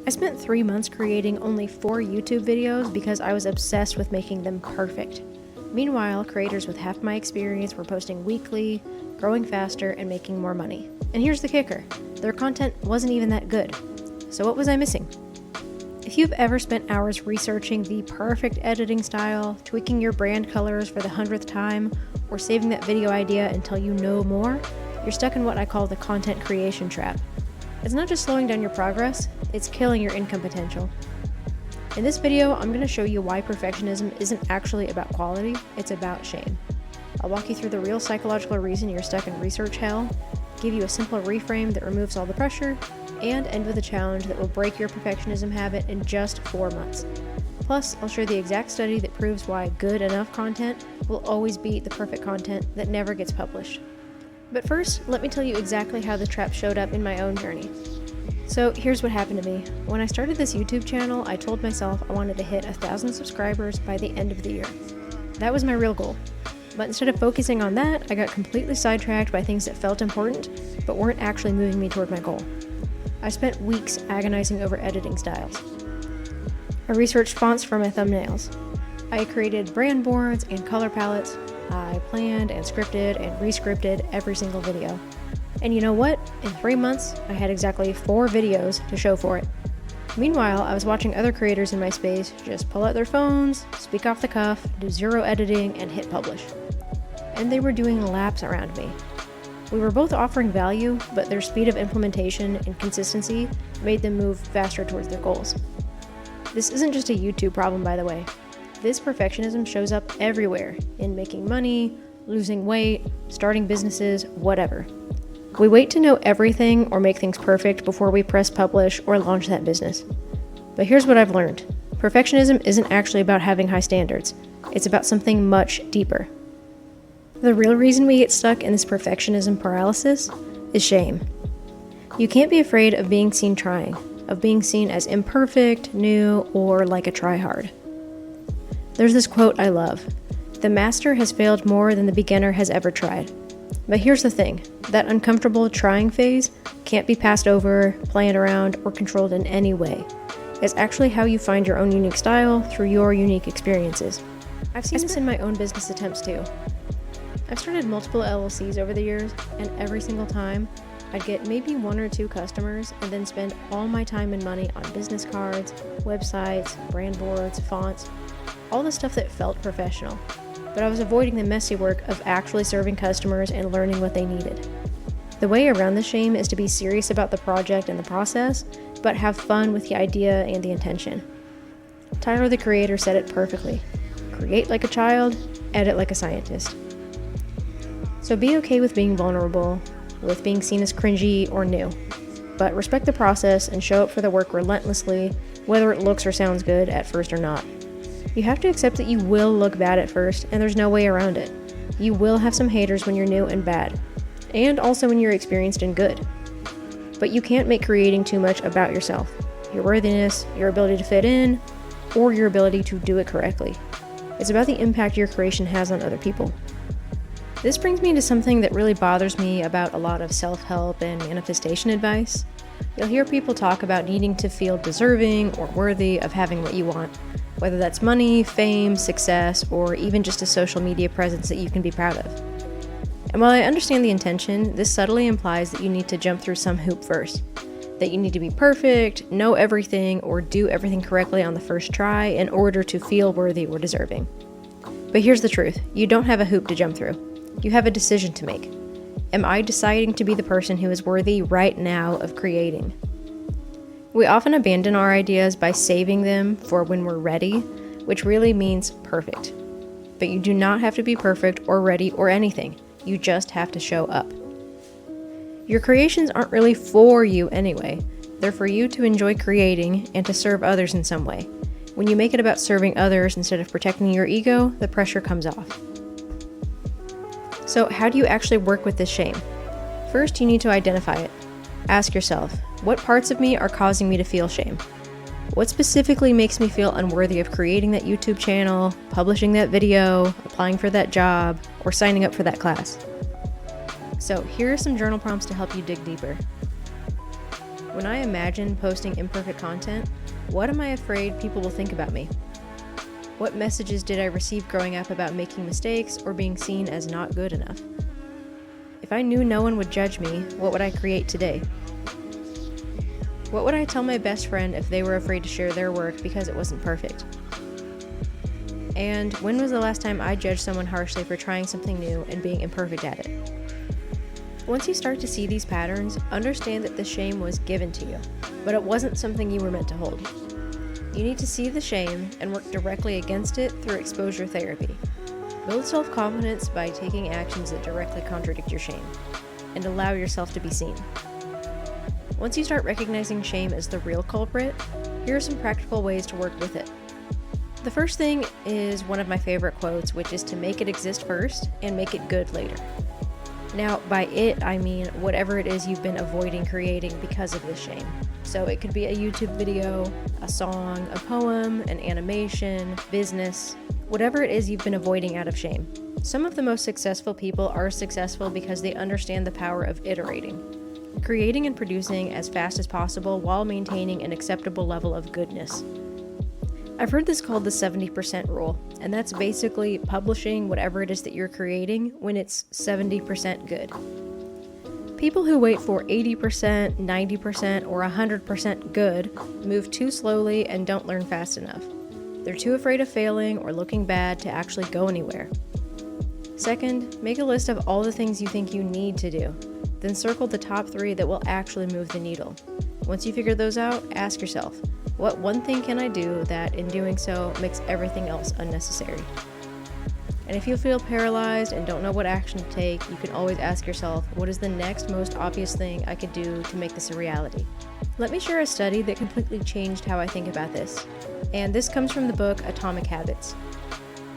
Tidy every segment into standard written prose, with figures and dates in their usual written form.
I spent 3 months creating only 4 YouTube videos because I was obsessed with making them perfect. Meanwhile, creators with half my experience were posting weekly, growing faster, and making more money. And here's the kicker: their content wasn't even that good. So what was I missing? If you've ever spent hours researching the perfect editing style, tweaking your brand colors for the 100th time, or saving that video idea until you know more, you're stuck in what I call the content creation trap. It's not just slowing down your progress, it's killing your income potential. In this video, I'm going to show you why perfectionism isn't actually about quality, it's about shame. I'll walk you through the real psychological reason you're stuck in research hell, give you a simple reframe that removes all the pressure, and end with a challenge that will break your perfectionism habit in just 4 months. Plus, I'll share the exact study that proves why good enough content will always beat the perfect content that never gets published. But first, let me tell you exactly how the trap showed up in my own journey. So here's what happened to me. When I started this YouTube channel, I told myself I wanted to hit 1,000 subscribers by the end of the year. That was my real goal. But instead of focusing on that, I got completely sidetracked by things that felt important, but weren't actually moving me toward my goal. I spent weeks agonizing over editing styles. I researched fonts for my thumbnails. I created brand boards and color palettes. I planned and scripted and re-scripted every single video. And you know what? In 3 months, I had exactly 4 videos to show for it. Meanwhile, I was watching other creators in my space just pull out their phones, speak off the cuff, do 0 editing, and hit publish. And they were doing laps around me. We were both offering value, but their speed of implementation and consistency made them move faster towards their goals. This isn't just a YouTube problem, by the way. This perfectionism shows up everywhere, in making money, losing weight, starting businesses, whatever. We wait to know everything or make things perfect before we press publish or launch that business. But here's what I've learned. Perfectionism isn't actually about having high standards. It's about something much deeper. The real reason we get stuck in this perfectionism paralysis is shame. You can't be afraid of being seen trying, of being seen as imperfect, new, or like a try-hard. There's this quote I love: "The master has failed more than the beginner has ever tried." But here's the thing, that uncomfortable trying phase can't be passed over, planned around, or controlled in any way. It's actually how you find your own unique style through your unique experiences. I've seen this in my own business attempts too. I've started multiple LLCs over the years, and every single time, I'd get maybe 1 or 2 customers and then spend all my time and money on business cards, websites, brand boards, fonts, all the stuff that felt professional. But I was avoiding the messy work of actually serving customers and learning what they needed. The way around this shame is to be serious about the project and the process, but have fun with the idea and the intention. Tyler, the Creator, said it perfectly. Create like a child, edit like a scientist. So be okay with being vulnerable, with being seen as cringy or new, but respect the process and show up for the work relentlessly, whether it looks or sounds good at first or not. You have to accept that you will look bad at first, and there's no way around it. You will have some haters when you're new and bad, and also when you're experienced and good. But you can't make creating too much about yourself, your worthiness, your ability to fit in, or your ability to do it correctly. It's about the impact your creation has on other people. This brings me to something that really bothers me about a lot of self-help and manifestation advice. You'll hear people talk about needing to feel deserving or worthy of having what you want, whether that's money, fame, success, or even just a social media presence that you can be proud of. And while I understand the intention, this subtly implies that you need to jump through some hoop first, that you need to be perfect, know everything, or do everything correctly on the first try in order to feel worthy or deserving. But here's the truth, you don't have a hoop to jump through. You have a decision to make. Am I deciding to be the person who is worthy right now of creating? We often abandon our ideas by saving them for when we're ready, which really means perfect. But you do not have to be perfect or ready or anything. You just have to show up. Your creations aren't really for you anyway. They're for you to enjoy creating and to serve others in some way. When you make it about serving others instead of protecting your ego, the pressure comes off. So how do you actually work with this shame? First, you need to identify it. Ask yourself, what parts of me are causing me to feel shame? What specifically makes me feel unworthy of creating that YouTube channel, publishing that video, applying for that job, or signing up for that class? So here are some journal prompts to help you dig deeper. When I imagine posting imperfect content, what am I afraid people will think about me? What messages did I receive growing up about making mistakes or being seen as not good enough? If I knew no one would judge me, what would I create today? What would I tell my best friend if they were afraid to share their work because it wasn't perfect? And when was the last time I judged someone harshly for trying something new and being imperfect at it? Once you start to see these patterns, understand that the shame was given to you, but it wasn't something you were meant to hold. You need to see the shame and work directly against it through exposure therapy. Build self-confidence by taking actions that directly contradict your shame, and allow yourself to be seen. Once you start recognizing shame as the real culprit, here are some practical ways to work with it. The first thing is one of my favorite quotes, which is to make it exist first and make it good later. Now, by it, I mean whatever it is you've been avoiding creating because of this shame. So it could be a YouTube video, a song, a poem, an animation, business, whatever it is you've been avoiding out of shame. Some of the most successful people are successful because they understand the power of iterating, creating and producing as fast as possible while maintaining an acceptable level of goodness. I've heard this called the 70% rule, and that's basically publishing whatever it is that you're creating when it's 70% good. People who wait for 80%, 90%, or 100% good move too slowly and don't learn fast enough. They're too afraid of failing or looking bad to actually go anywhere. Second, make a list of all the things you think you need to do. Then circle the top 3 that will actually move the needle. Once you figure those out, ask yourself, what one thing can I do that, in doing so, makes everything else unnecessary? And if you feel paralyzed and don't know what action to take, you can always ask yourself, what is the next most obvious thing I could do to make this a reality? Let me share a study that completely changed how I think about this. And this comes from the book Atomic Habits.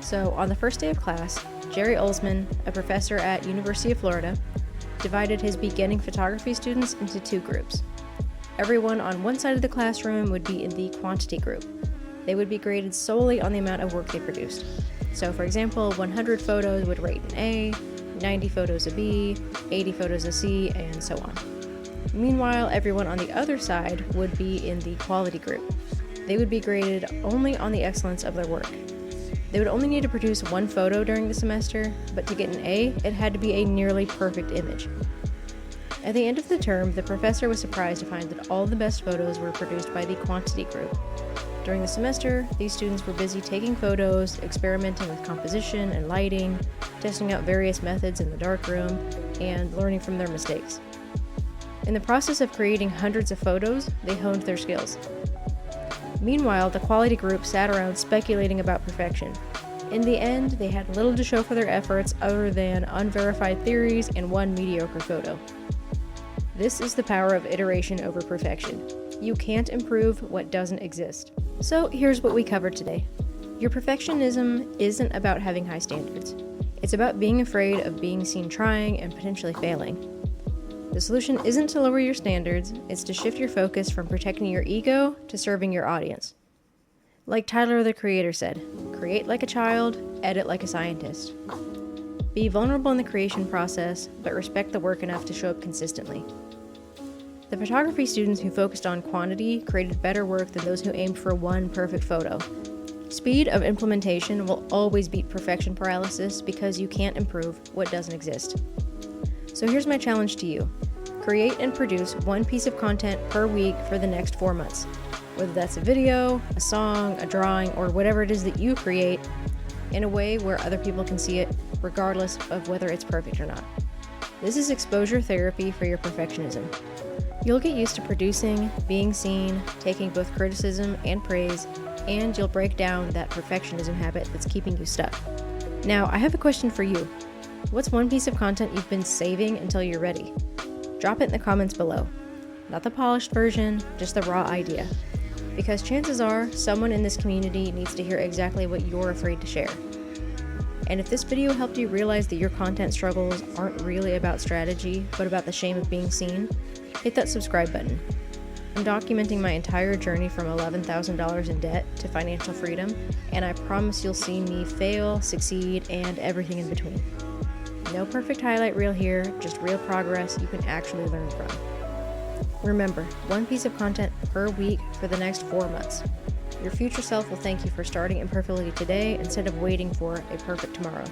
So, on the first day of class, Jerry Olsman, a professor at University of Florida, divided his beginning photography students into 2 groups. Everyone on one side of the classroom would be in the quantity group. They would be graded solely on the amount of work they produced. So for example, 100 photos would rate an A, 90 photos a B, 80 photos a C, and so on. Meanwhile, everyone on the other side would be in the quality group. They would be graded only on the excellence of their work. They would only need to produce 1 photo during the semester, but to get an A, it had to be a nearly perfect image. At the end of the term, the professor was surprised to find that all the best photos were produced by the quantity group. During the semester, these students were busy taking photos, experimenting with composition and lighting, testing out various methods in the darkroom, and learning from their mistakes. In the process of creating hundreds of photos, they honed their skills. Meanwhile, the quality group sat around speculating about perfection. In the end, they had little to show for their efforts other than unverified theories and 1 mediocre photo. This is the power of iteration over perfection. You can't improve what doesn't exist. So here's what we covered today. Your perfectionism isn't about having high standards. It's about being afraid of being seen trying and potentially failing. The solution isn't to lower your standards, it's to shift your focus from protecting your ego to serving your audience. Like Tyler, the Creator, said, create like a child, edit like a scientist. Be vulnerable in the creation process, but respect the work enough to show up consistently. The photography students who focused on quantity created better work than those who aimed for 1 perfect photo. Speed of implementation will always beat perfection paralysis because you can't improve what doesn't exist. So here's my challenge to you. Create and produce 1 piece of content per week for the next 4 months. Whether that's a video, a song, a drawing, or whatever it is that you create, in a way where other people can see it, regardless of whether it's perfect or not. This is exposure therapy for your perfectionism. You'll get used to producing, being seen, taking both criticism and praise, and you'll break down that perfectionism habit that's keeping you stuck. Now, I have a question for you. What's 1 piece of content you've been saving until you're ready? Drop it in the comments below. Not the polished version, just the raw idea. Because chances are, someone in this community needs to hear exactly what you're afraid to share. And if this video helped you realize that your content struggles aren't really about strategy, but about the shame of being seen, hit that subscribe button. I'm documenting my entire journey from $11,000 in debt to financial freedom, and I promise you'll see me fail, succeed, and everything in between. No perfect highlight reel here, just real progress you can actually learn from. Remember, one piece of content per week for the next 4 months. Your future self will thank you for starting imperfectly today instead of waiting for a perfect tomorrow.